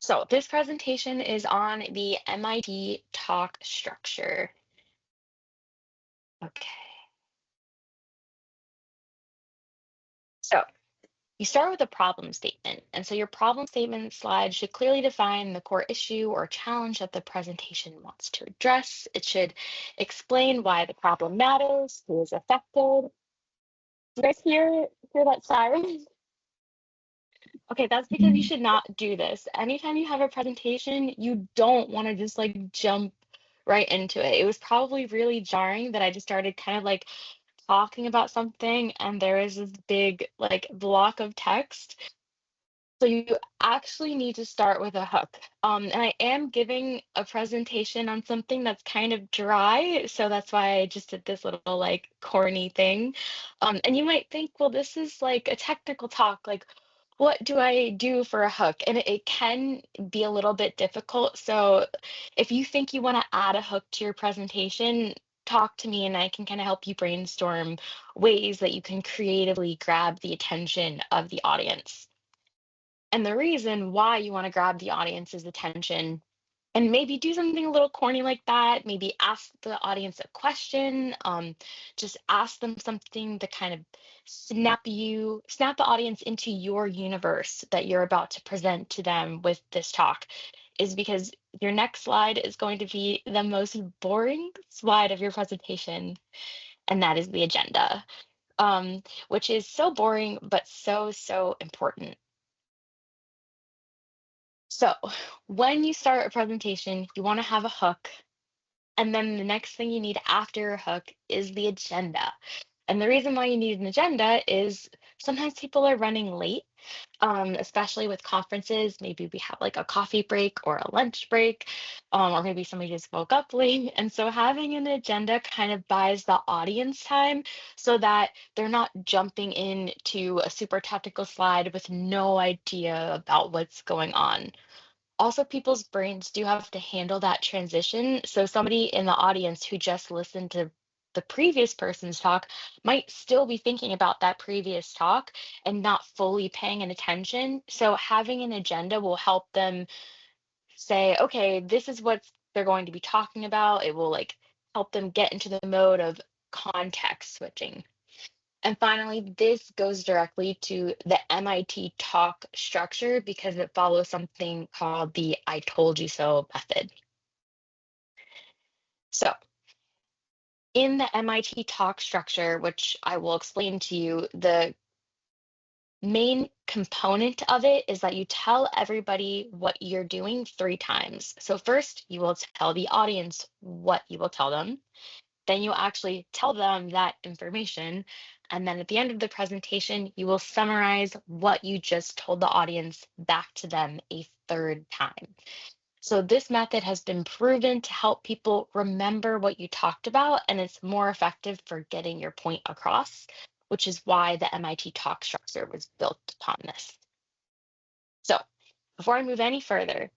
So this presentation is on the MIT talk structure. Okay. So you start with a problem statement. And so your problem statement slide should clearly define the core issue or challenge that the presentation wants to address. It should explain why the problem matters, who is affected. Do you guys hear that siren? Okay, that's because you should not do this. Anytime you have a presentation, you don't want to just like jump right into it. It was probably really jarring that I just started kind of like talking about something and there is this big like block of text. So you actually need to start with a hook. And I am giving a presentation on something that's kind of dry, so that's why I just did this little like corny thing. And you might think, well, this is like a technical talk, like what do I do for a hook? And it can be a little bit difficult. So if you think you want to add a hook to your presentation, talk to me and I can kind of help you brainstorm ways that you can creatively grab the attention of the audience. And the reason why you want to grab the audience's attention and maybe do something a little corny like that, maybe ask the audience a question, just ask them something to kind of snap the audience into your universe that you're about to present to them with this talk, is because your next slide is going to be the most boring slide of your presentation, and that is the agenda, which is so boring, but so important. So when you start a presentation, you want to have a hook. And then the next thing you need after a hook is the agenda. And the reason why you need an agenda is sometimes people are running late, especially with conferences. Maybe we have like a coffee break or a lunch break, or maybe somebody just woke up late. And so having an agenda kind of buys the audience time so that they're not jumping into a super technical slide with no idea about what's going on. Also, people's brains do have to handle that transition. So somebody in the audience who just listened to the previous person's talk might still be thinking about that previous talk and not fully paying an attention. So having an agenda will help them say, okay, this is what they're going to be talking about. It will like help them get into the mode of context switching. And finally, this goes directly to the MIT talk structure because it follows something called the I told you so method. So in the MIT talk structure, which I will explain to you, the main component of it is that you tell everybody what you're doing 3 times. So first, you will tell the audience what you will tell them. Then you actually tell them that information. And then at the end of the presentation, you will summarize what you just told the audience back to them a 3rd time. So this method has been proven to help people remember what you talked about, and it's more effective for getting your point across, which is why the MIT talk structure was built upon this. So before I move any further,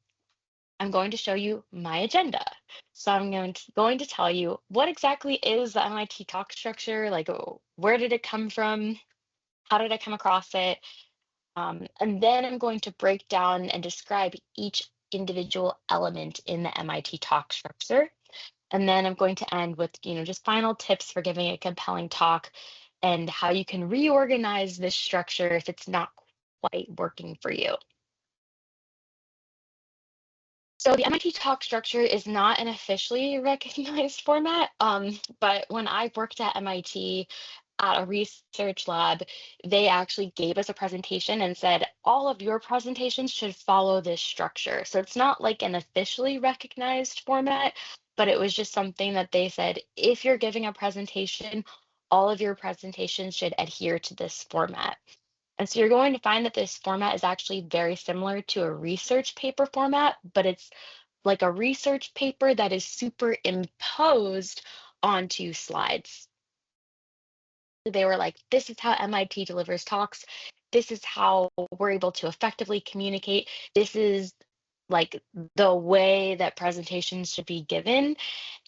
I'm going to show you my agenda. So I'm going to tell you what exactly is the MIT talk structure, like where did it come from? How did I come across it? And then I'm going to break down and describe each individual element in the MIT talk structure. And then I'm going to end with, just final tips for giving a compelling talk and how you can reorganize this structure if it's not quite working for you. So the MIT talk structure is not an officially recognized format, but when I worked at MIT at a research lab, they actually gave us a presentation and said, all of your presentations should follow this structure. So it's not like an officially recognized format, but it was just something that they said, if you're giving a presentation, all of your presentations should adhere to this format. And so you're going to find that this format is actually very similar to a research paper format, but it's like a research paper that is superimposed onto slides. They were like, this is how MIT delivers talks. This is how we're able to effectively communicate. This is like the way that presentations should be given.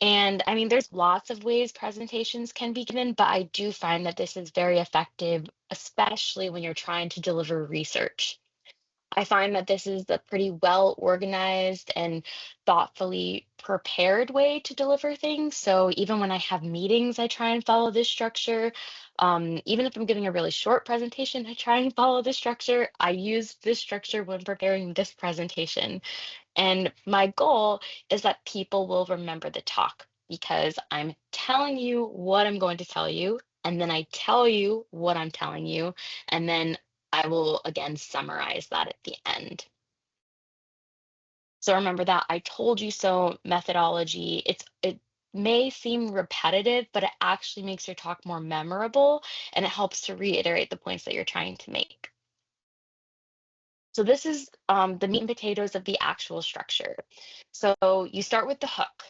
And I mean, there's lots of ways presentations can be given, but I do find that this is very effective, especially when you're trying to deliver research. I find that this is a pretty well organized and thoughtfully prepared way to deliver things. So even when I have meetings, I try and follow this structure. Even if I'm giving a really short presentation, I try and follow this structure. I use this structure when preparing this presentation. And my goal is that people will remember the talk because I'm telling you what I'm going to tell you, and then I tell you what I'm telling you, and then I will again summarize that at the end. So remember that I told you so methodology. It may seem repetitive, but it actually makes your talk more memorable and it helps to reiterate the points that you're trying to make. So this is the meat and potatoes of the actual structure. So you start with the hook.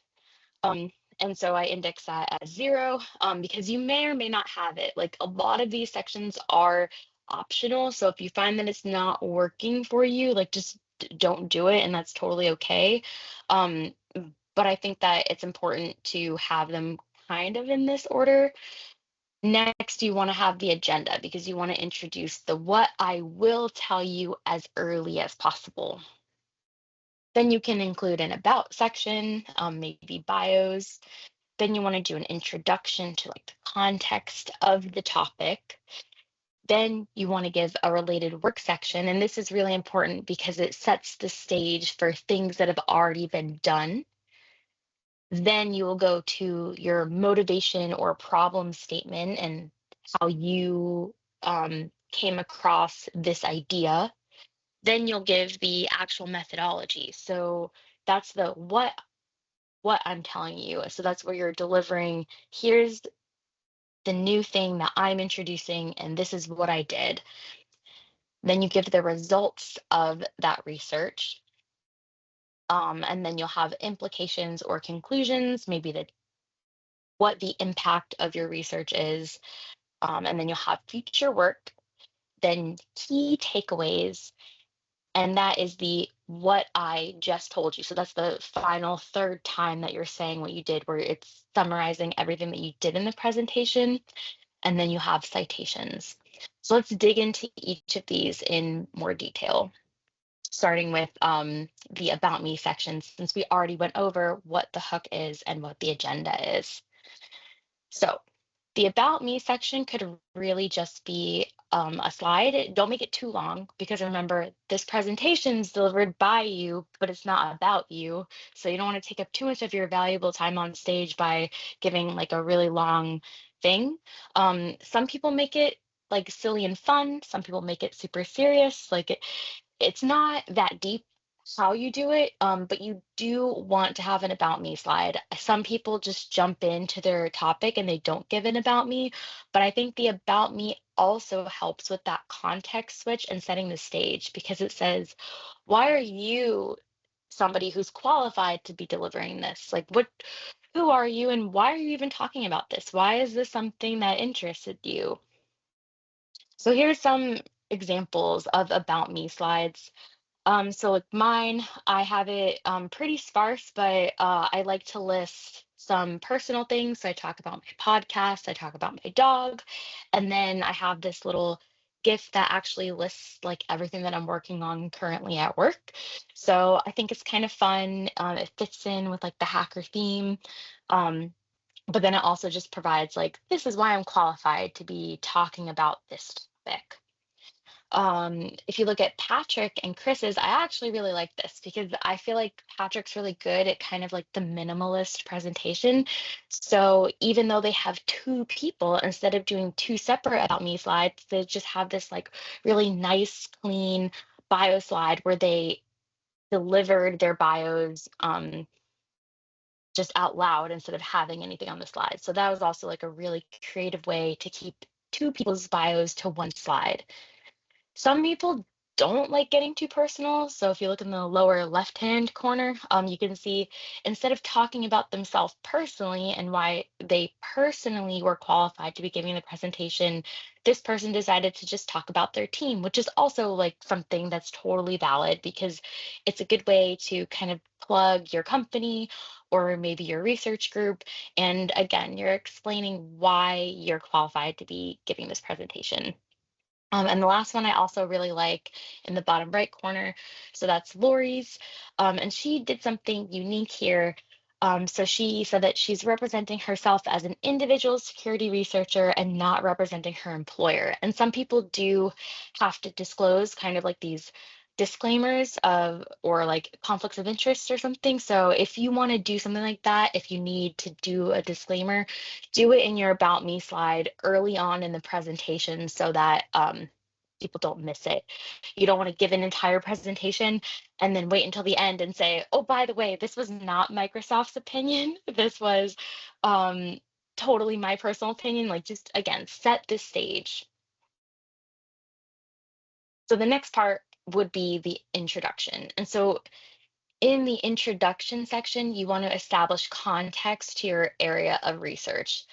Um, and so I index that as 0 because you may or may not have it. Like a lot of these sections are optional. So if you find that it's not working for you, like just don't do it, and that's totally okay. Um, but I think that it's important to have them kind of in this order. Next, you want to have the agenda because you want to introduce the what I will tell you as early as possible. Then you can include an about section, maybe bios. Then you want to do an introduction to like the context of the topic. Then you want to give a related work section. And this is really important because it sets the stage for things that have already been done. Then you will go to your motivation or problem statement and how you came across this idea. Then you'll give the actual methodology. So that's the what I'm telling you. So that's where you're delivering. Here's the new thing that I'm introducing, and this is what I did. Then you give the results of that research. And then you'll have implications or conclusions, maybe what the impact of your research is. And then you'll have future work, then key takeaways, and that is the what I just told you. So that's the final third time that you're saying what you did, where it's summarizing everything that you did in the presentation. And then you have citations. So let's dig into each of these in more detail, starting with the About Me section, since we already went over what the hook is and what the agenda is. So the About Me section could really just be a slide. Don't make it too long because remember, this presentation is delivered by you, but it's not about you. So you don't want to take up too much of your valuable time on stage by giving like a really long thing. Some people make it like silly and fun. Some people make it super serious. It's not that deep how you do it, but you do want to have an about me slide. Some people just jump into their topic and they don't give an about me, but I think the about me also helps with that context switch and setting the stage because it says, why are you somebody who's qualified to be delivering this? Like, who are you and why are you even talking about this? Why is this something that interested you? So here's some examples of about me slides. So like mine, I have it pretty sparse, but I like to list some personal things. So I talk about my podcast, I talk about my dog, and then I have this little GIF that actually lists like everything that I'm working on currently at work. So I think it's kind of fun. It fits in with like the hacker theme. Um, but then it also just provides like, this is why I'm qualified to be talking about this topic. If you look at Patrick and Chris's, I actually really like this because I feel like Patrick's really good at kind of like the minimalist presentation. So even though they have two people, instead of doing two separate about me slides, they just have this like really nice, clean bio slide where they delivered their bios just out loud instead of having anything on the slide. So that was also like a really creative way to keep two people's bios to one slide. Some people don't like getting too personal. So if you look in the lower left-hand corner, you can see instead of talking about themselves personally and why they personally were qualified to be giving the presentation, this person decided to just talk about their team, which is also like something that's totally valid because it's a good way to kind of plug your company or maybe your research group. And again, you're explaining why you're qualified to be giving this presentation. And the last one I also really like in the bottom right corner. So that's Lori's. And she did something unique here. So she said that she's representing herself as an individual security researcher and not representing her employer. And some people do have to disclose kind of like these disclaimers of or like conflicts of interest or something. So if you want to do something like that, if you need to do a disclaimer, do it in your About Me slide early on in the presentation so that people don't miss it. You don't want to give an entire presentation and then wait until the end and say, oh, by the way, this was not Microsoft's opinion. This was um, totally my personal opinion. Like, just again, set the stage. So the next part would be the introduction. And so in the introduction section, you want to establish context to your area of research.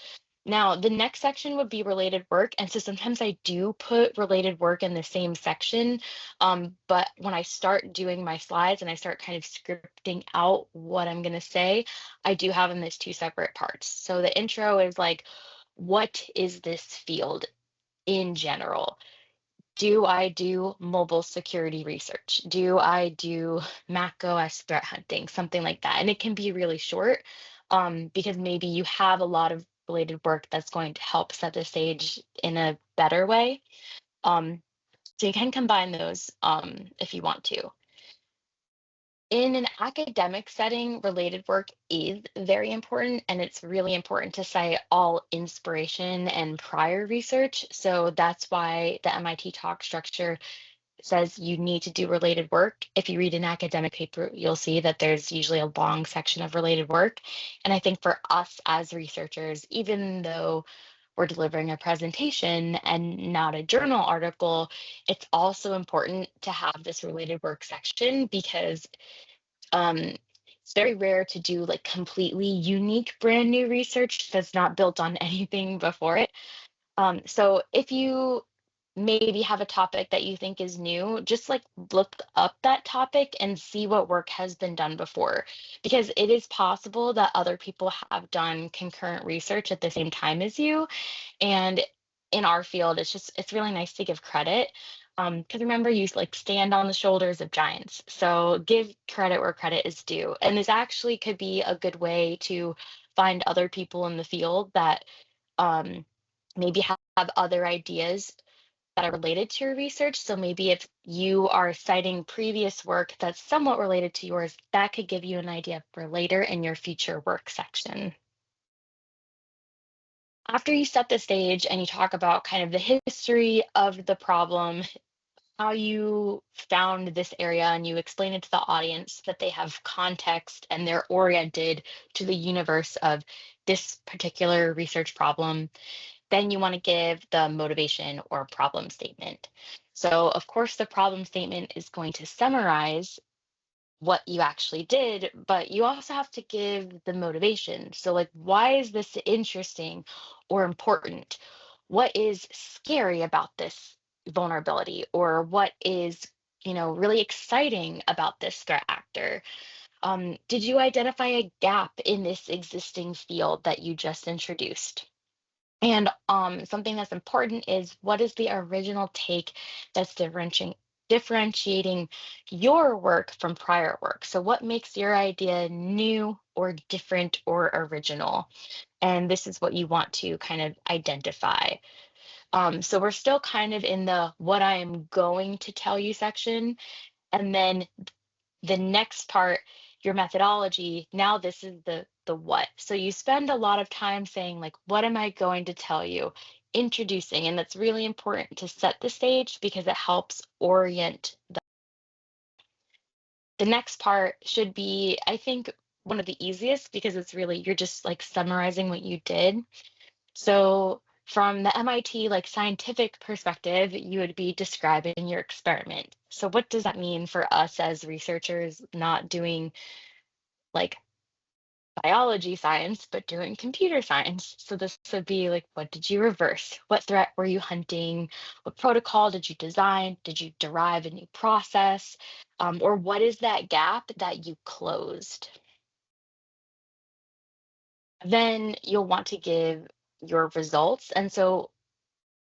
Now, the next section would be related work. And so sometimes I do put related work in the same section. But when I start doing my slides and I start kind of scripting out what I'm going to say, I do have them as two separate parts. So the intro is like, what is this field in general? Do I do mobile security research? Do I do Mac OS threat hunting? Something like that. And it can be really short because maybe you have a lot of related work that's going to help set the stage in a better way. Um, so you can combine those if you want to. In an academic setting, related work is very important, and it's really important to cite all inspiration and prior research. So that's why the MIT talk structure says you need to do related work. If you read an academic paper, you'll see that there's usually a long section of related work. And I think for us as researchers, even though we're delivering a presentation and not a journal article, it's also important to have this related work section because it's very rare to do like completely unique brand new research that's not built on anything before it. So if you maybe have a topic that you think is new, just like look up that topic and see what work has been done before, because it is possible that other people have done concurrent research at the same time as you. And in our field, it's really nice to give credit. Because remember, you like stand on the shoulders of giants. So give credit where credit is due. And this actually could be a good way to find other people in the field that um, maybe have other ideas that are related to your research. So maybe if you are citing previous work that's somewhat related to yours, that could give you an idea for later in your future work section. After you set the stage and you talk about kind of the history of the problem, how you found this area, and you explain it to the audience that they have context and they're oriented to the universe of this particular research problem, then you want to give the motivation or problem statement. So, of course, the problem statement is going to summarize what you actually did, but you also have to give the motivation. So, like, why is this interesting or important? What is scary about this vulnerability? Or what is, really exciting about this threat actor? Did you identify a gap in this existing field that you just introduced? And something that's important is what is the original take that's differentiating your work from prior work? So what makes your idea new or different or original? And this is what you want to kind of identify. So we're still kind of in the what I am going to tell you section. And then the next part, your methodology, now this is the what. So you spend a lot of time saying like, what am I going to tell you? Introducing, and that's really important to set the stage because it helps orient the next part should be, I think, one of the easiest because it's really you're just like summarizing what you did. So from the MIT like scientific perspective, you would be describing your experiment. So what does that mean for us as researchers not doing like biology science, but doing computer science? So this would be like, what did you reverse? What threat were you hunting? What protocol did you design? Did you derive a new process? Or what is that gap that you closed? Then you'll want to give your results. And so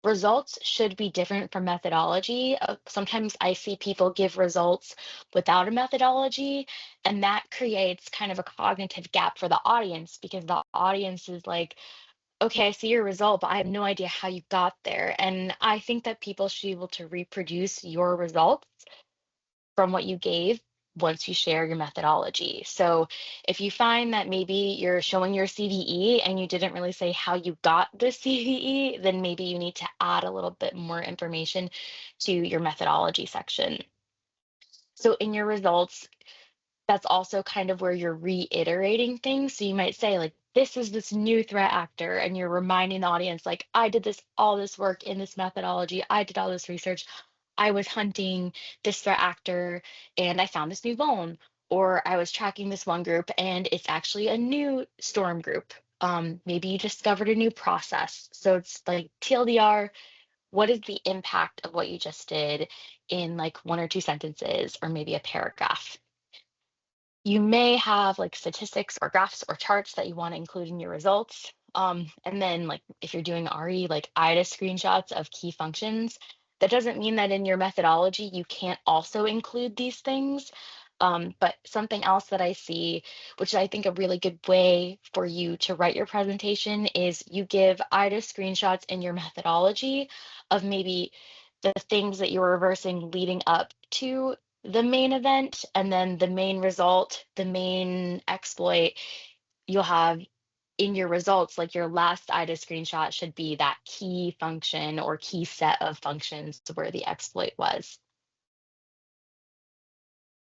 Results should be different from methodology. Sometimes I see people give results without a methodology, and that creates kind of a cognitive gap for the audience because the audience is like, okay, I see your result, but I have no idea how you got there. And I think that people should be able to reproduce your results from what you gave once you share your methodology. So if you find that maybe you're showing your CVE and you didn't really say how you got the CVE, then maybe you need to add a little bit more information to your methodology section. So in your results, that's also kind of where you're reiterating things. So you might say, like, this is this new threat actor, and you're reminding the audience, like, I did this, all this work in this methodology, I did all this research, I was hunting this threat actor, and I found this new vuln, or I was tracking this one group, and it's actually a new storm group. Maybe you discovered a new process. So it's like TLDR, what is the impact of what you just did in like one or two sentences, or maybe a paragraph? You may have like statistics or graphs or charts that you want to include in your results. And then like if you're doing RE, like IDA screenshots of key functions. That doesn't mean that in your methodology you can't also include these things. But something else that I see, which I think a really good way for you to write your presentation, is you give IDA screenshots in your methodology of maybe the things that you're reversing leading up to the main event, and then the main result, the main exploit you'll have in your results, like your last IDA screenshot should be that key function or key set of functions where the exploit was.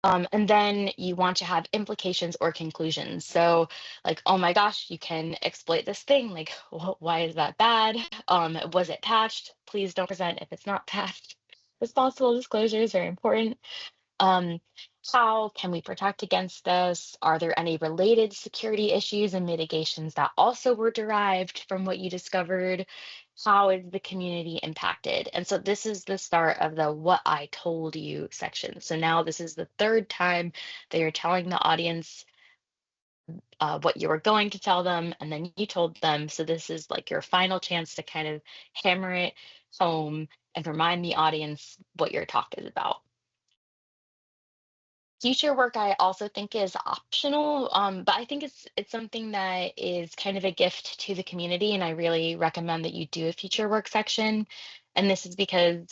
And then you want to have implications or conclusions. So, like, oh my gosh, you can exploit this thing. Like, why is that bad? Was it patched? Please don't present if it's not patched. Responsible disclosures are important. Um, how can we protect against this? Are there any related security issues and mitigations that also were derived from what you discovered? How is the community impacted? And so this is the start of the what I told you section. So now this is the third time that you're telling the audience what you were going to tell them, and then you told them. So this is like your final chance to kind of hammer it home and remind the audience what your talk is about. Future work I also think is optional, but I think it's something that is kind of a gift to the community, and I really recommend that you do a future work section. And this is because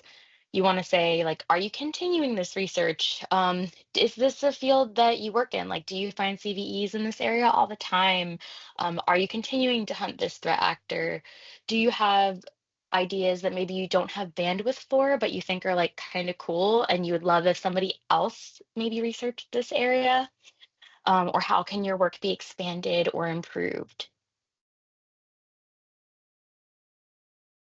you want to say, like, are you continuing this research? Is this a field that you work in? Like, do you find CVEs in this area all the time? Are you continuing to hunt this threat actor? Do you have ideas that maybe you don't have bandwidth for, but you think are like kind of cool and you would love if somebody else maybe researched this area? Or how can your work be expanded or improved?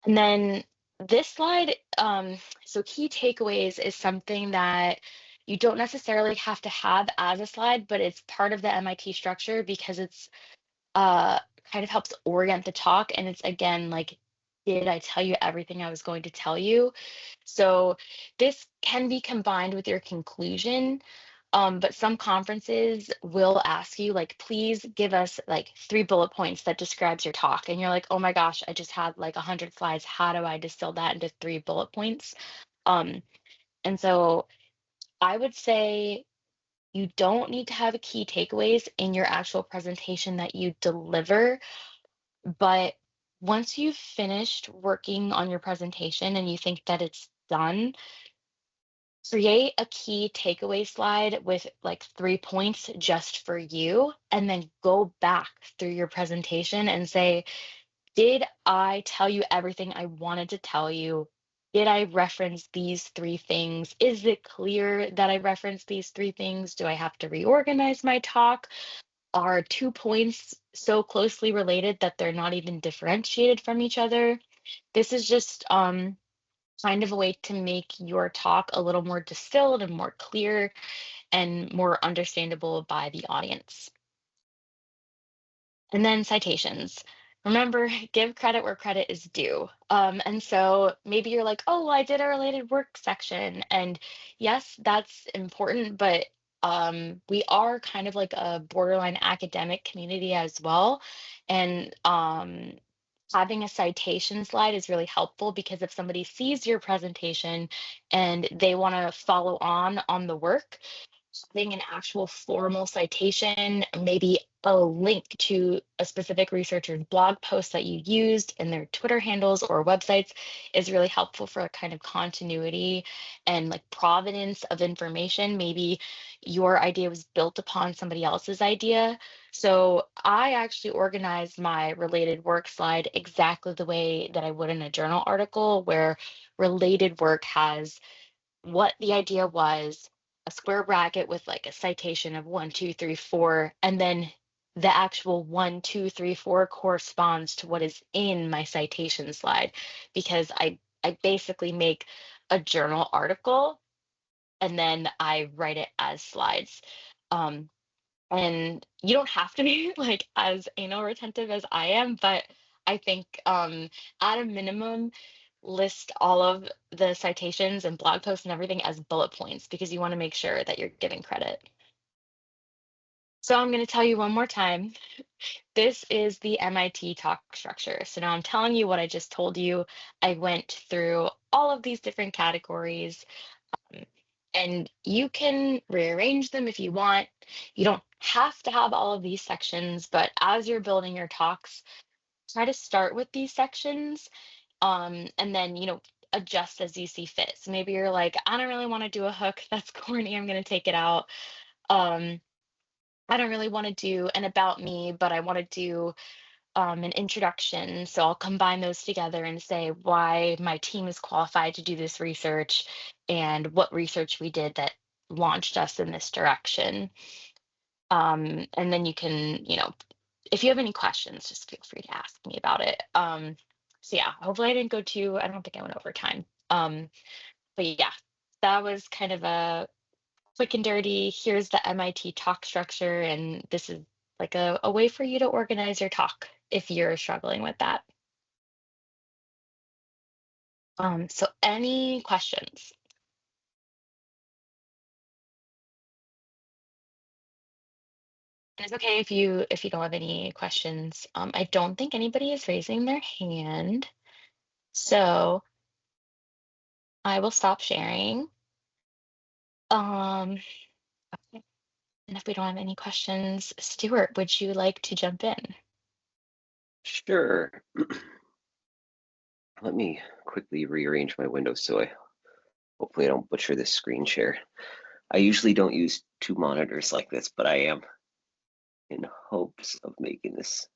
And then this slide, so key takeaways is something that you don't necessarily have to have as a slide, but it's part of the MIT structure because it's uh, kind of helps orient the talk. And it's again, like, did I tell you everything I was going to tell you? So this can be combined with your conclusion. But some conferences will ask you, like, please give us like 3 bullet points that describes your talk. And you're like, oh my gosh, I just had like 100 slides. How do I distill that into 3 bullet points? Um, and so I would say you don't need to have key takeaways in your actual presentation that you deliver, but once you've finished working on your presentation and you think that it's done, create a key takeaway slide with like 3 points just for you, and then go back through your presentation and say, did I tell you everything I wanted to tell you? Did I reference these 3 things? Is it clear that I referenced these 3 things? Do I have to reorganize my talk? Are 2 points so closely related that they're not even differentiated from each other? This is just kind of a way to make your talk a little more distilled and more clear and more understandable by the audience. And then citations. Remember, give credit where credit is due. And so maybe you're like, oh, well, I did a related work section. And yes, that's important, but we are kind of like a borderline academic community as well. And having a citation slide is really helpful because if somebody sees your presentation and they want to follow on the work, having an actual formal citation, maybe a link to a specific researcher's blog post that you used in their Twitter handles or websites is really helpful for a kind of continuity and like provenance of information. Maybe your idea was built upon somebody else's idea. So I actually organized my related work slide exactly the way that I would in a journal article, where related work has what the idea was, a square bracket with like a citation of 1, 2, 3, 4, and then the actual 1, 2, 3, 4 corresponds to what is in my citation slide, because I basically make a journal article and then I write it as slides. Um, and you don't have to be like as anal retentive as I am, but I think at a minimum, list all of the citations and blog posts and everything as bullet points because you want to make sure that you're giving credit. So I'm going to tell you one more time. This is the MIT talk structure. So now I'm telling you what I just told you. I went through all of these different categories. um, And you can rearrange them if you want. You don't have to have all of these sections, but as you're building your talks, try to start with these sections, and then, adjust as you see fit. So maybe you're like, I don't really want to do a hook. That's corny. I'm going to take it out. Um, I don't really want to do an about me, but I want to do an introduction. So I'll combine those together and say why my team is qualified to do this research and what research we did that launched us in this direction. And then you can, if you have any questions, just feel free to ask me about it. So yeah, hopefully I didn't go too, I don't think I went over time. But yeah, that was kind of a quick and dirty. Here's the MIT talk structure, and this is like a way for you to organize your talk if you're struggling with that. So any questions? And it's okay if you don't have any questions. I don't think anybody is raising their hand, so I will stop sharing. Um, okay. And if we don't have any questions, Stuart, would you like to jump in? Sure. Let me quickly rearrange my windows so I hopefully I don't butcher this screen share. I usually don't use two monitors like this, but I am in hopes of making this.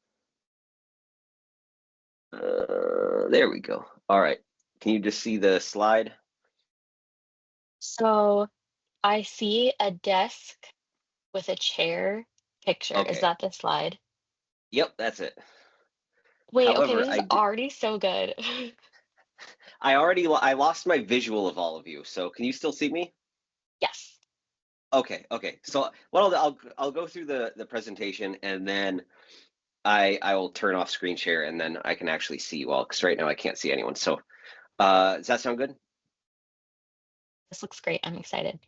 There we go. All right. Can you just see the slide? So I see a desk with a chair picture. Is Okay. that the slide? Yep, that's it. Wait, okay, However, this is already so good. I lost my visual of all of you. So can you still see me? Yes. Okay. So I'll go through the presentation and then I will turn off screen share and then I can actually see you all because right now I can't see anyone. So does that sound good? This looks great. I'm excited.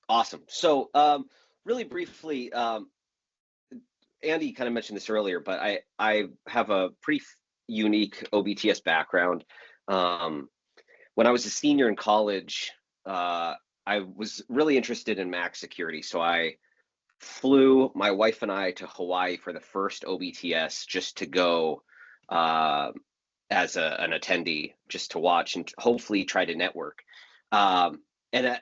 Awesome. So really briefly, Andy kind of mentioned this earlier, but I have a pretty unique OBTS background. Um, when I was a senior in college, I was really interested in max security, so I flew my wife and I to Hawaii for the first OBTS just to go as an attendee, just to watch and hopefully try to network. And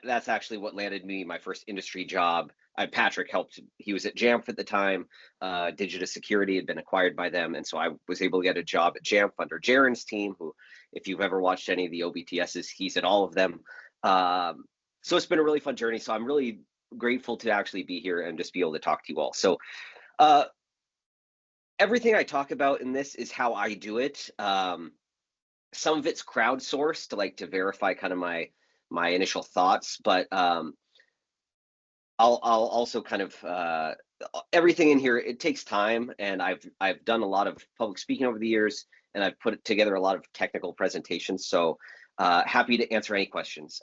that's actually what landed me my first industry job. Patrick helped. He was at Jamf at the time. Digita Security had been acquired by them, and so I was able to get a job at Jamf under Jaren's team. Who, if you've ever watched any of the OBTSs, he's at all of them. So it's been a really fun journey. So I'm really grateful to actually be here and just be able to talk to you all. So everything I talk about in this is how I do it. Some of it's crowdsourced, like to verify kind of my initial thoughts, but I'll also kind of everything in here. It takes time, and I've done a lot of public speaking over the years, and I've put together a lot of technical presentations. So happy to answer any questions.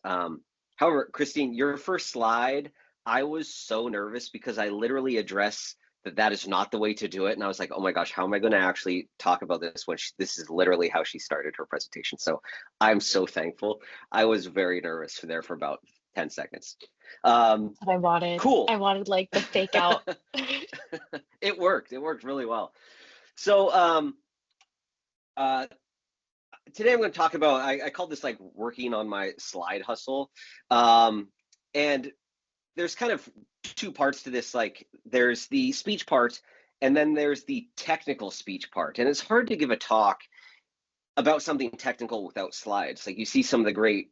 However, Christine, your first slide, I was so nervous because I literally address that is not the way to do it. And I was like, oh my gosh, how am I going to actually talk about this when this is literally how she started her presentation? So I'm so thankful. I was very nervous there for about 10 seconds. What I wanted. Cool. I wanted like the fake out. It worked. It worked really well. So uh, today I'm going to talk about, I called this like working on my slide hustle. And there's kind of two parts to this. Like there's the speech part, and then there's the technical speech part. And it's hard to give a talk about something technical without slides. Like you see some of the great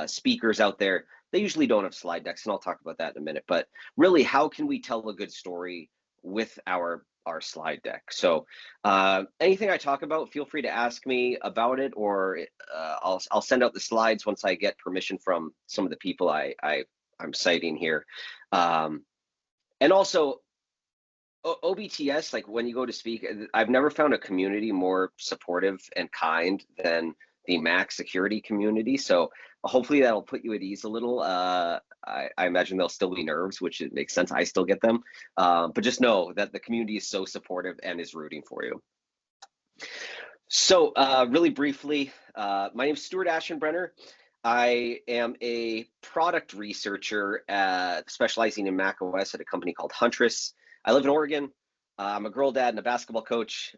speakers out there, they usually don't have slide decks, and I'll talk about that in a minute. But really, how can we tell a good story with our slide deck? So anything I talk about, feel free to ask me about it, or I'll send out the slides once I get permission from some of the people I'm citing here. And also OBTS, like when you go to speak, I've never found a community more supportive and kind than the Mac security community. So hopefully that'll put you at ease a little. I imagine there'll still be nerves, which it makes sense. I still get them. But just know that the community is so supportive and is rooting for you. So really briefly, my name is Stuart Ashenbrenner. I am a product researcher specializing in Mac OS at a company called Huntress. I live in Oregon. I'm a girl dad and a basketball coach.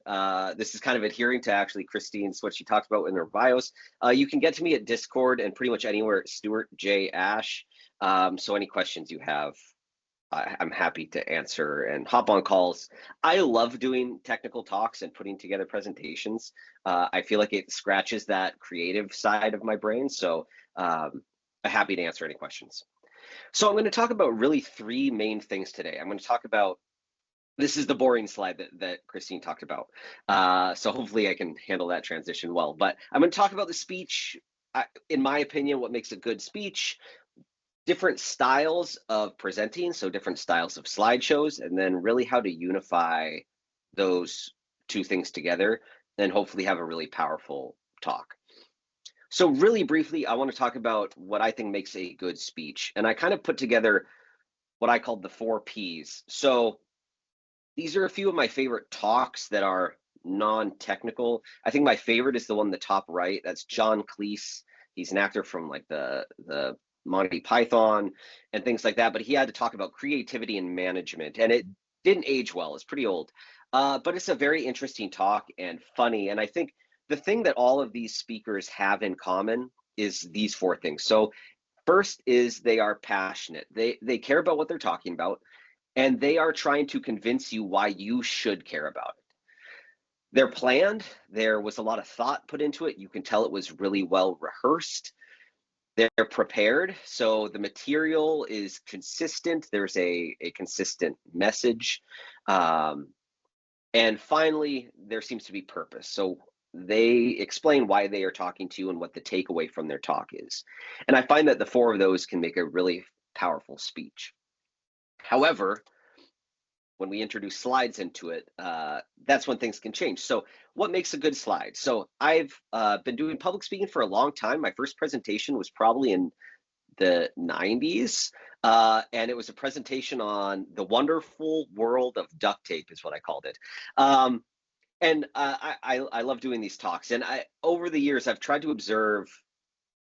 This is kind of adhering to actually Christine's, what she talks about in her bios. You can get to me at Discord and pretty much anywhere at Stuart J. Ash. So any questions you have, I'm happy to answer and hop on calls. I love doing technical talks and putting together presentations. I feel like it scratches that creative side of my brain. So I'm happy to answer any questions. So I'm going to talk about really three main things today. I'm going to talk about, this is the boring slide that Christine talked about. So hopefully I can handle that transition well. But I'm going to talk about the speech, in my opinion, what makes a good speech, different styles of presenting, so different styles of slideshows, and then really how to unify those two things together and hopefully have a really powerful talk. So really briefly, I want to talk about what I think makes a good speech. And I kind of put together what I called the 4 Ps. So these are a few of my favorite talks that are non-technical. I think my favorite is the one in the top right. That's John Cleese. He's an actor from like the Monty Python and things like that, but he had to talk about creativity and management, and it didn't age well. It's pretty old, but it's a very interesting talk and funny. And I think the thing that all of these speakers have in common is these 4 things. So first is they are passionate. They care about what they're talking about, and they are trying to convince you why you should care about it. They're planned. There was a lot of thought put into it. You can tell it was really well rehearsed. They're prepared, so the material is consistent. There's a consistent message. And finally, there seems to be purpose. So they explain why they are talking to you and what the takeaway from their talk is. And I find that the 4 of those can make a really powerful speech. However, when we introduce slides into it, that's when things can change. So what makes a good slide? So I've been doing public speaking for a long time. My first presentation was probably in the 90s, and it was a presentation on the wonderful world of duct tape is what I called it. And I love doing these talks. And over the years, I've tried to observe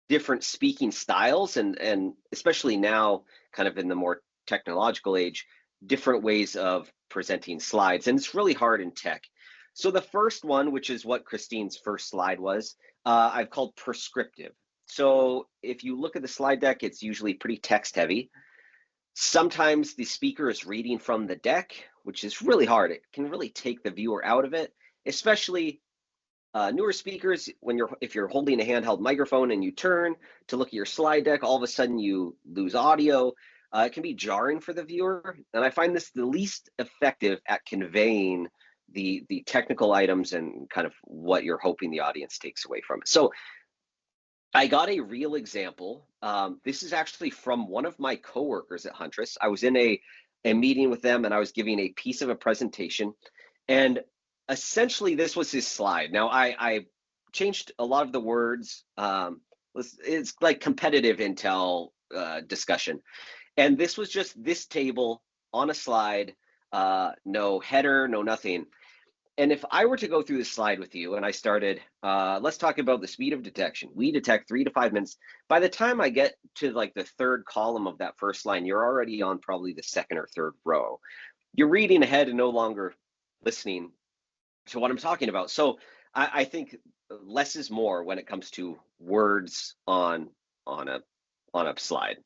different speaking styles, and especially now, kind of in the more technological age, different ways of presenting slides. And it's really hard in tech. So the first one, which is what Christine's first slide was, I've called prescriptive. So if you look at the slide deck, it's usually pretty text heavy. Sometimes the speaker is reading from the deck, which is really hard. It can really take the viewer out of it, especially newer speakers. If you're holding a handheld microphone and you turn to look at your slide deck, all of a sudden you lose audio. It can be jarring for the viewer, and I find this the least effective at conveying the technical items and kind of what you're hoping the audience takes away from it. So I got a real example. This is actually from one of my coworkers at Huntress. I was in a meeting with them, and I was giving a piece of a presentation, and essentially this was his slide. Now I changed a lot of the words. It's like competitive intel discussion. And this was just this table on a slide no header, no nothing. And if I were to go through this slide with you and I started, let's talk about the speed of detection. We detect 3 to 5 minutes. By the time I get to like the third column of that first line, you're already on probably the second or third row. You're reading ahead and no longer listening to what I'm talking about. So I think less is more when it comes to words on a slide.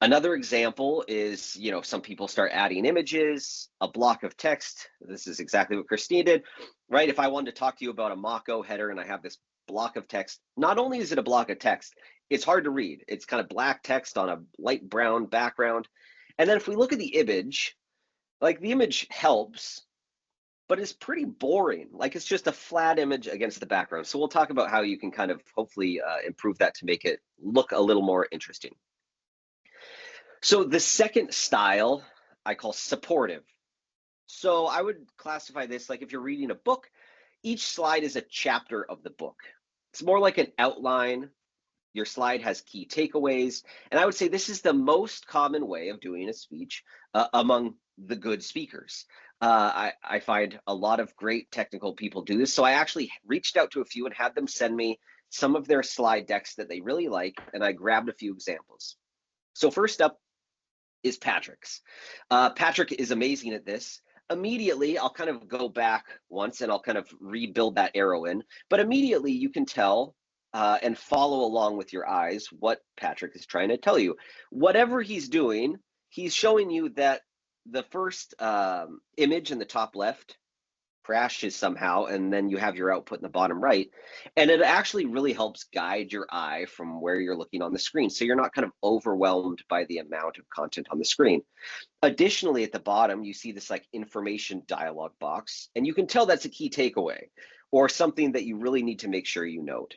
Another example is, some people start adding images, a block of text. This is exactly what Christine did, right? If I wanted to talk to you about a Mako header and I have this block of text, not only is it a block of text, it's hard to read. It's kind of black text on a light brown background. And then if we look at the image, like the image helps, but it's pretty boring. Like it's just a flat image against the background. So we'll talk about how you can kind of hopefully improve that to make it look a little more interesting. So the second style I call supportive. So I would classify this like if you're reading a book, each slide is a chapter of the book. It's more like an outline. Your slide has key takeaways. And I would say this is the most common way of doing a speech among the good speakers. I find a lot of great technical people do this. So I actually reached out to a few and had them send me some of their slide decks that they really like. And I grabbed a few examples. So first up is Patrick's. Patrick is amazing at this. Immediately, I'll kind of go back once and I'll kind of rebuild that arrow in. But immediately you can tell and follow along with your eyes what Patrick is trying to tell you. Whatever he's doing, he's showing you that the first image in the top left crashes somehow, and then you have your output in the bottom right. And it actually really helps guide your eye from where you're looking on the screen. So you're not kind of overwhelmed by the amount of content on the screen. Additionally, at the bottom, you see this like information dialog box, and you can tell that's a key takeaway or something that you really need to make sure you note.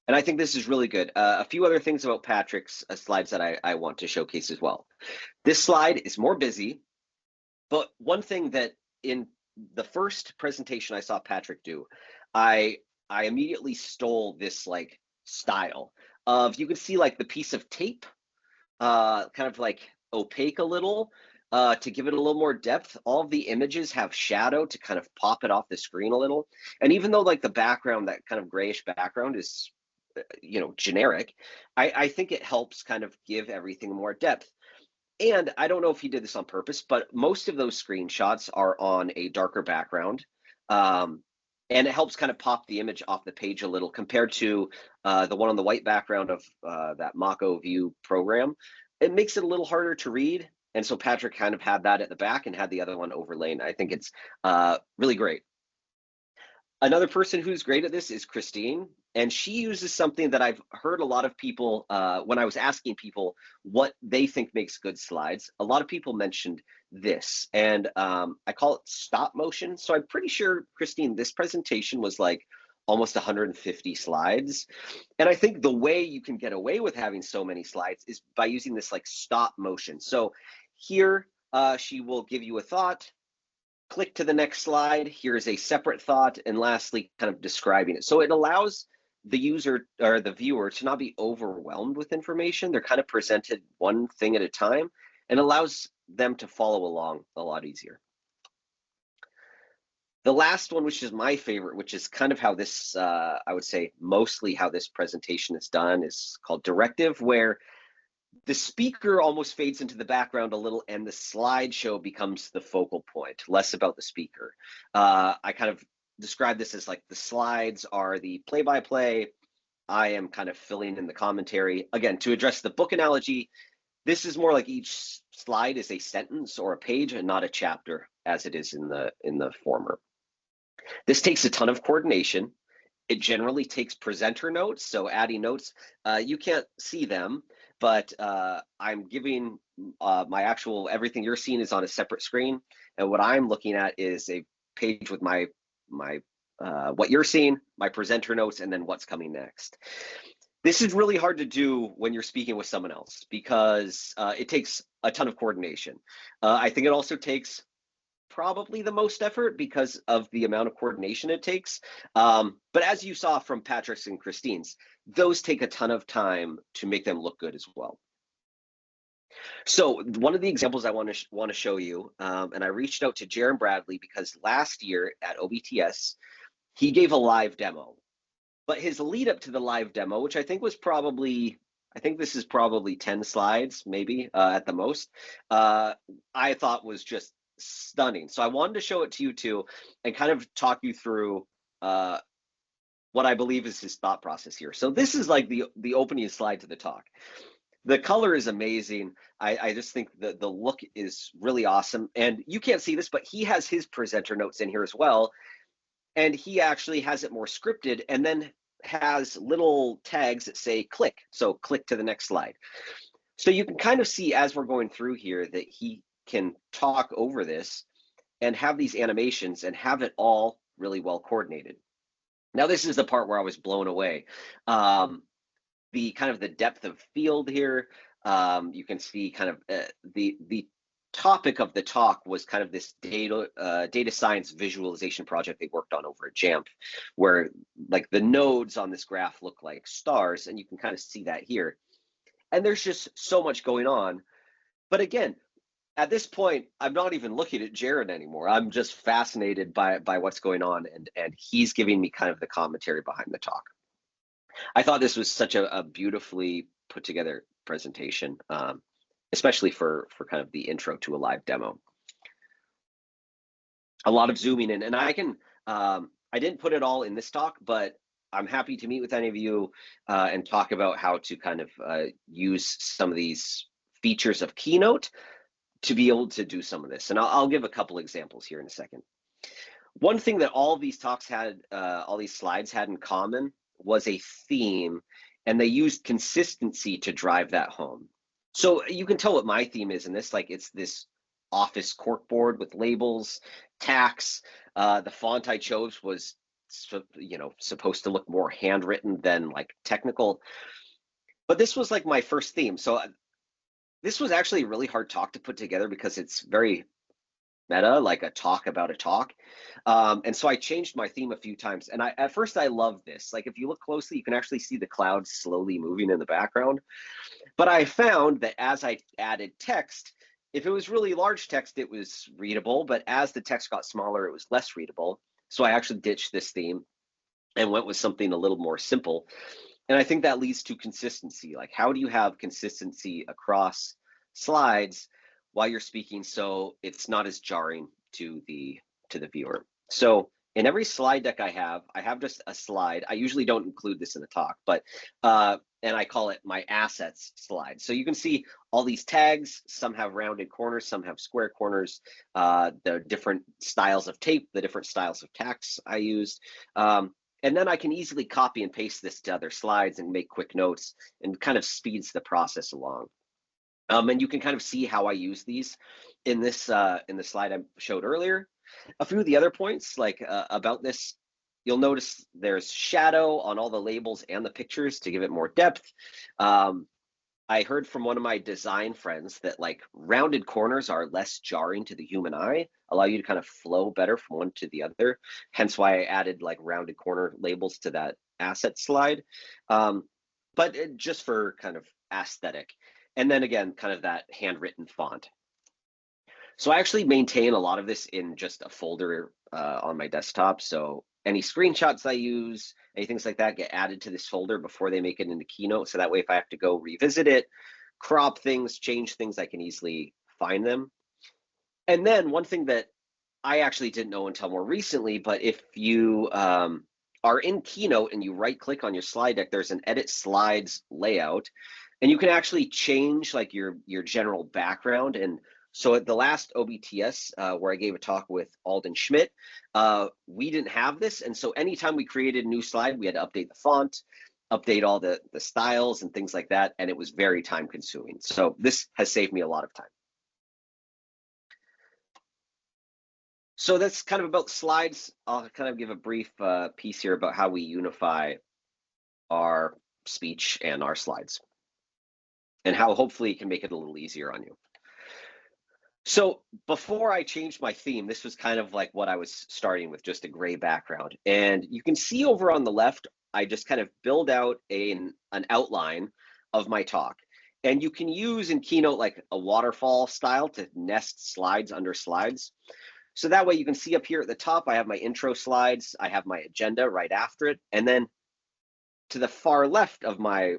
And I think this is really good. A few other things about Patrick's slides that I want to showcase as well. This slide is more busy, but one thing that in the first presentation I saw Patrick do, I immediately stole this like style of, you can see like the piece of tape, kind of like opaque a little, to give it a little more depth. All of the images have shadow to kind of pop it off the screen a little. And even though like the background, that kind of grayish background is, generic, I think it helps kind of give everything more depth. And I don't know if he did this on purpose, but most of those screenshots are on a darker background. And it helps kind of pop the image off the page a little compared to the one on the white background of that Mako View program. It makes it a little harder to read. And so Patrick kind of had that at the back and had the other one overlaid. I think it's really great. Another person who's great at this is Christine, and she uses something that I've heard a lot of people, when I was asking people what they think makes good slides, a lot of people mentioned this, and I call it stop motion. So I'm pretty sure, Christine, this presentation was like almost 150 slides. And I think the way you can get away with having so many slides is by using this like stop motion. So here she will give you a thought, click to the next slide, here's a separate thought, and lastly, kind of describing it. So it allows the user or the viewer to not be overwhelmed with information. They're kind of presented one thing at a time and allows them to follow along a lot easier. The last one, which is my favorite, which is kind of how this, I would say mostly how this presentation is done, is called directive, where the speaker almost fades into the background a little and the slideshow becomes the focal point, less about the speaker. I kind of describe this as like the slides are the play-by-play. I am kind of filling in the commentary. Again, to address the book analogy, this is more like each slide is a sentence or a page and not a chapter as it is in the former. This takes a ton of coordination. It generally takes presenter notes, so adding notes. You can't see them, but I'm giving my actual, everything you're seeing is on a separate screen, and what I'm looking at is a page with my what you're seeing, my presenter notes, and then what's coming next. This is really hard to do when you're speaking with someone else because it takes a ton of coordination. I think it also takes probably the most effort because of the amount of coordination it takes. But as you saw from Patrick's and Christine's, those take a ton of time to make them look good as well. So one of the examples I want to show you, and I reached out to Jaron Bradley because last year at OBTS, he gave a live demo. But his lead up to the live demo, which I think was probably, I think this is probably 10 slides, maybe at the most, I thought was just stunning. So I wanted to show it to you too and kind of talk you through what I believe is his thought process here. So this is like the opening slide to the talk. The color is amazing. I just think the look is really awesome. And you can't see this, but he has his presenter notes in here as well. And he actually has it more scripted and then has little tags that say click. So click to the next slide. So you can kind of see as we're going through here that he can talk over this and have these animations and have it all really well coordinated. Now, this is the part where I was blown away. The kind of the depth of field here, you can see kind of the topic of the talk was kind of this data science visualization project they worked on over at Jamf, where like the nodes on this graph look like stars, and you can kind of see that here. And there's just so much going on. But again, at this point, I'm not even looking at Jaron anymore. I'm just fascinated by what's going on, and he's giving me kind of the commentary behind the talk. I thought this was such a beautifully put together presentation, especially for kind of the intro to a live demo. A lot of zooming in, and I didn't put it all in this talk, but I'm happy to meet with any of you and talk about how to kind of use some of these features of Keynote to be able to do some of this. And I'll give a couple examples here in a second. One thing that all of these talks had, all these slides had in common was a theme, and they used consistency to drive that home. So you can tell what my theme is in this, like it's this office corkboard with labels, tax. The font I chose was, supposed to look more handwritten than like technical. But this was like my first theme. So this was actually a really hard talk to put together because it's very meta, like a talk about a talk. And so I changed my theme a few times. And at first I loved this. Like if you look closely, you can actually see the clouds slowly moving in the background. But I found that as I added text, if it was really large text, it was readable. But as the text got smaller, it was less readable. So I actually ditched this theme and went with something a little more simple. And I think that leads to consistency. Like how do you have consistency across slides while you're speaking so it's not as jarring to the viewer? So in every slide deck I have just a slide. I usually don't include this in the talk, but and I call it my assets slide. So you can see all these tags. Some have rounded corners, some have square corners. The different styles of tape, the different styles of text I used. And then I can easily copy and paste this to other slides and make quick notes, and kind of speeds the process along. And you can kind of see how I use these in this in the slide I showed earlier. A few of the other points like about this, you'll notice there's shadow on all the labels and the pictures to give it more depth. I heard from one of my design friends that like rounded corners are less jarring to the human eye, allow you to kind of flow better from one to the other. Hence why I added like rounded corner labels to that asset slide. But just for kind of aesthetic. And then again, kind of that handwritten font. So I actually maintain a lot of this in just a folder on my desktop. So any screenshots I use, any things like that get added to this folder before they make it into Keynote. So that way, if I have to go revisit it, crop things, change things, I can easily find them. And then one thing that I actually didn't know until more recently, but if you are in Keynote and you right click on your slide deck, there's an edit slides layout, and you can actually change like your general background. And so at the last OBTS, where I gave a talk with Alden Schmidt, we didn't have this. And so anytime we created a new slide, we had to update the font, update all the styles and things like that. And it was very time consuming. So this has saved me a lot of time. So that's kind of about slides. I'll kind of give a brief piece here about how we unify our speech and our slides, and how hopefully it can make it a little easier on you. So before I changed my theme, this was kind of like what I was starting with, just a gray background. And you can see over on the left, I just kind of build out an outline of my talk. And you can use in Keynote like a waterfall style to nest slides under slides. So that way you can see up here at the top, I have my intro slides, I have my agenda right after it, and then to the far left of my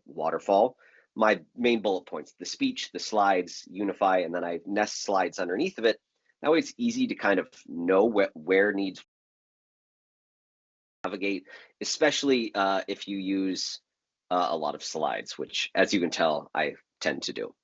waterfall, my main bullet points, the speech, the slides, unify, and then I nest slides underneath of it. That way it's easy to kind of know where needs navigate, especially if you use a lot of slides, which, as you can tell, I tend to do.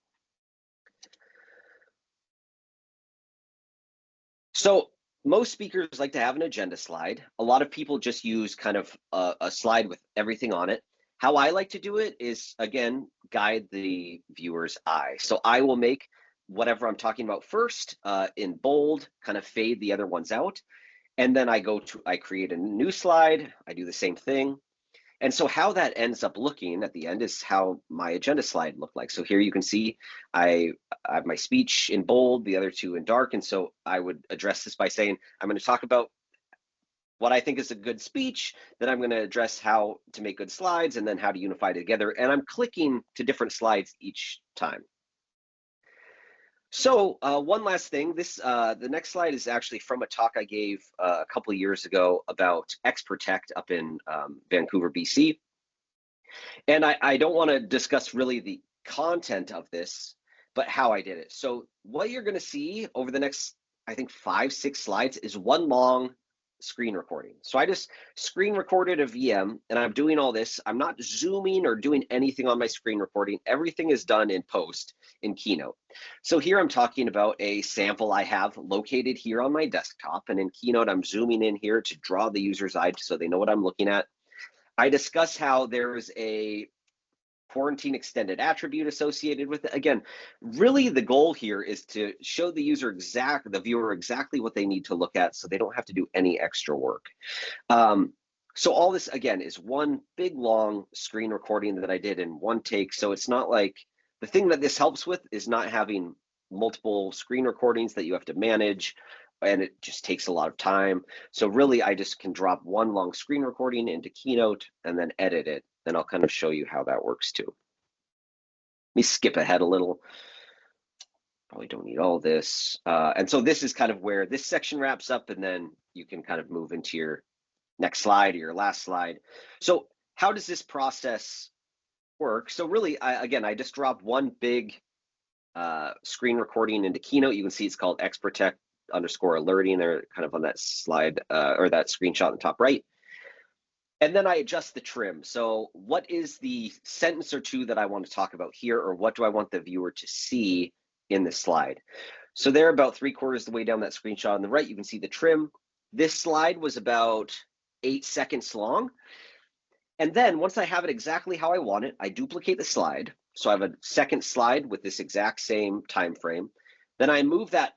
So most speakers like to have an agenda slide. A lot of people just use kind of a slide with everything on it. How I like to do it is, again, guide the viewer's eye. So I will make whatever I'm talking about first in bold, kind of fade the other ones out. And then I create a new slide. I do the same thing. And so how that ends up looking at the end is how my agenda slide looked like. So here you can see I have my speech in bold, the other two in dark. And so I would address this by saying, I'm going to talk about what I think is a good speech, then I'm going to address how to make good slides, and then how to unify together. And I'm clicking to different slides each time. So one last thing, the next slide is actually from a talk I gave a couple of years ago about XProtect up in Vancouver, BC. And I don't want to discuss really the content of this, but how I did it. So what you're going to see over the next, I think, 5-6 slides is one long screen recording. So I just screen recorded a VM, and I'm doing all this. I'm not zooming or doing anything on my screen recording. Everything is done in post in Keynote. So here I'm talking about a sample I have located here on my desktop, and in Keynote I'm zooming in here to draw the user's eye so they know what I'm looking at. I discuss how there's a quarantine extended attribute associated with it. Again, really the goal here is to show the viewer exactly what they need to look at so they don't have to do any extra work. So all this, again, is one big long screen recording that I did in one take. So it's not like, the thing that this helps with is not having multiple screen recordings that you have to manage, and it just takes a lot of time. So really, I just can drop one long screen recording into Keynote and then edit it. Then I'll kind of show you how that works too. Let me skip ahead a little. Probably don't need all this. And so this is kind of where this section wraps up, and then you can kind of move into your next slide or your last slide. So how does this process work? So really, I just dropped one big screen recording into Keynote. You can see it's called XProtect_alerting there, kind of on that slide or that screenshot in the top right. And then I adjust the trim. So what is the sentence or two that I want to talk about here, or what do I want the viewer to see in this slide? So they're about 3/4 the way down that screenshot on the right. You can see the trim. This slide was about 8 seconds long. And then once I have it exactly how I want it, I duplicate the slide. So I have a second slide with this exact same time frame. Then I move that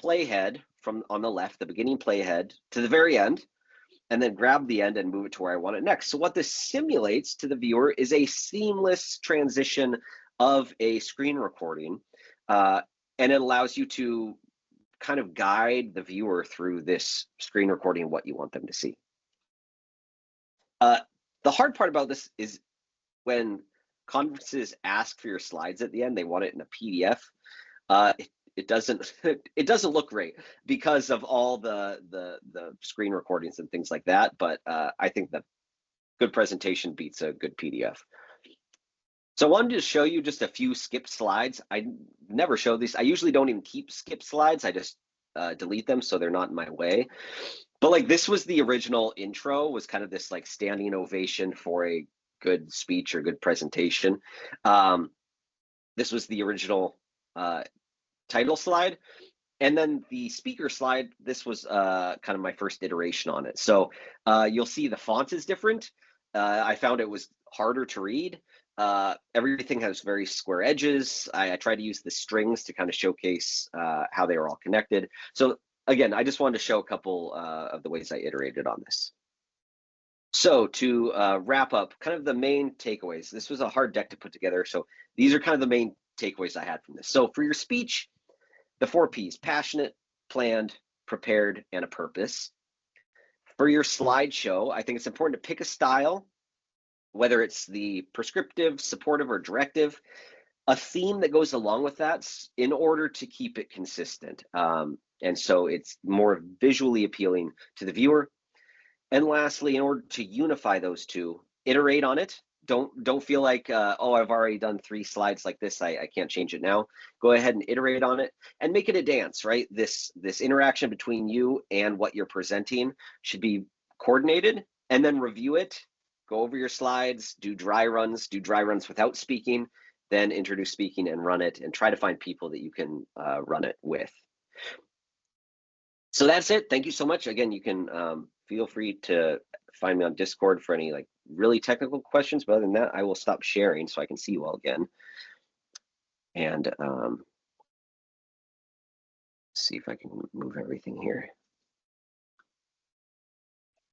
playhead from on the left, the beginning playhead, to the very end, and then grab the end and move it to where I want it next. So what this simulates to the viewer is a seamless transition of a screen recording, and it allows you to kind of guide the viewer through this screen recording, what you want them to see. The hard part about this is when conferences ask for your slides at the end, they want it in a PDF. It doesn't it doesn't look great because of all the screen recordings and things like that. But I think that good presentation beats a good PDF. So I wanted to show you just a few skip slides. I never show these. I usually don't even keep skip slides. I just delete them so they're not in my way. But like this was the original intro, was kind of this like standing ovation for a good speech or good presentation. This was the original title slide. And then the speaker slide, this was kind of my first iteration on it. So you'll see the font is different. I found it was harder to read. Everything has very square edges. I tried to use the strings to kind of showcase how they were all connected. So again, I just wanted to show a couple of the ways I iterated on this. So to wrap up, kind of the main takeaways. This was a hard deck to put together. So these are kind of the main takeaways I had from this. So for your speech, the 4 Ps: passionate, planned, prepared, and a purpose. For your slideshow, I think it's important to pick a style whether it's the prescriptive, supportive, or directive, a theme that goes along with that in order to keep it consistent. And so it's more visually appealing to the viewer. And lastly, in order to unify those two, iterate on it. Don't feel like, oh, I've already done 3 slides like this, I can't change it now. Go ahead and iterate on it and make it a dance, right? This interaction between you and what you're presenting should be coordinated, and then review it, go over your slides, do dry runs without speaking, then introduce speaking and run it, and try to find people that you can run it with. So that's it. Thank you so much. Again, you can feel free to find me on Discord for any like really technical questions, but other than that, I will stop sharing so I can see you all again. And see if I can move everything here.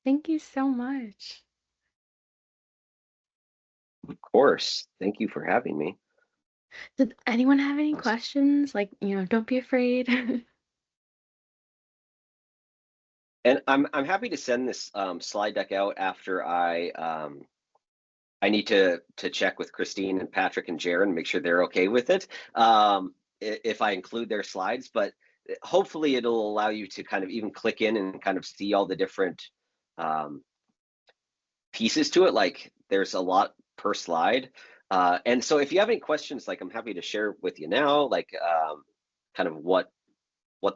Thank you so much. Of course. Thank you for having me. Did anyone have any questions? Like, don't be afraid. And I'm happy to send this slide deck out after I need to check with Christine and Patrick and Jaron and make sure they're okay with it, if I include their slides. But hopefully it'll allow you to kind of even click in and kind of see all the different pieces to it. Like there's a lot per slide. And so if you have any questions, like I'm happy to share with you now, like kind of what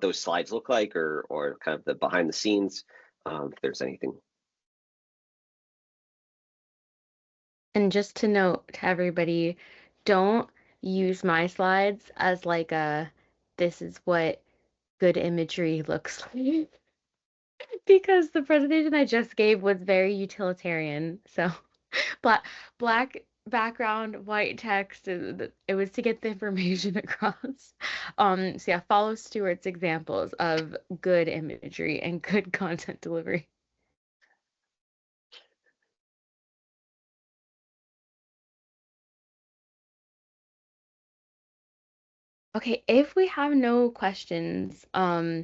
those slides look like, or kind of the behind the scenes, if there's anything. And just to note to everybody, don't use my slides as like this is what good imagery looks like. Because the presentation I just gave was very utilitarian. So black background, white text, it was to get the information across. So yeah, follow Stuart's examples of good imagery and good content delivery. Okay, if we have no questions, I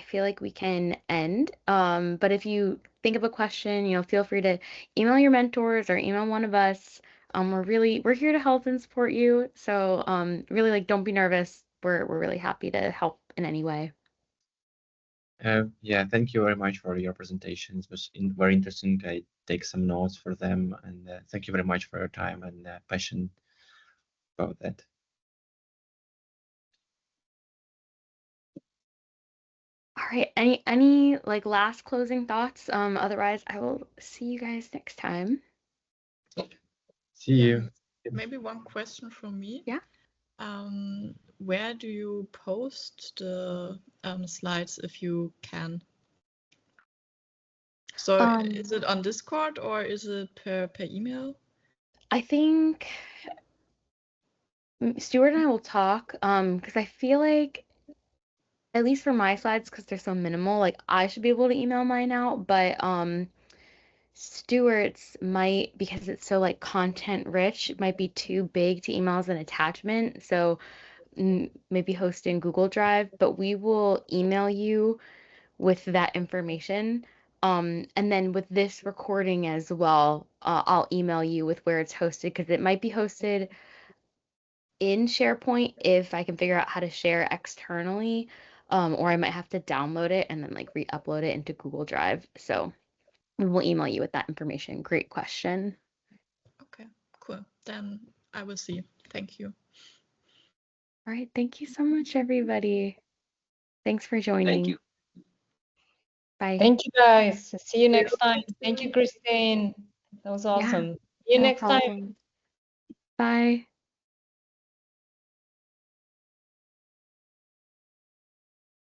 feel like we can end. But if you think of a question, feel free to email your mentors or email one of us. We're here to help and support you. So really, like, don't be nervous. We're really happy to help in any way. Yeah, thank you very much for your presentation. It was very interesting. I take some notes for them, and thank you very much for your time and passion about that. All right. Any like last closing thoughts? Otherwise, I will see you guys next time. See you. Maybe one question from me. Yeah. Where do you post the slides if you can? So is it on Discord or is it per email? I think Stuart and I will talk because I feel like, at least for my slides, because they're so minimal, like I should be able to email mine out, but Stuart's might, because it's so like content rich, it might be too big to email as an attachment. So maybe host in Google Drive, but we will email you with that information. And then with this recording as well, I'll email you with where it's hosted, because it might be hosted in SharePoint if I can figure out how to share externally, or I might have to download it and then like re-upload it into Google Drive. So we'll email you with that information. Great question. Okay, cool. Then I will see. Thank you. All right. Thank you so much, everybody. Thanks for joining. Thank you. Bye. Thank you, guys. See you next time. Thank you, Christine. That was awesome. See you no next time. problem. Bye.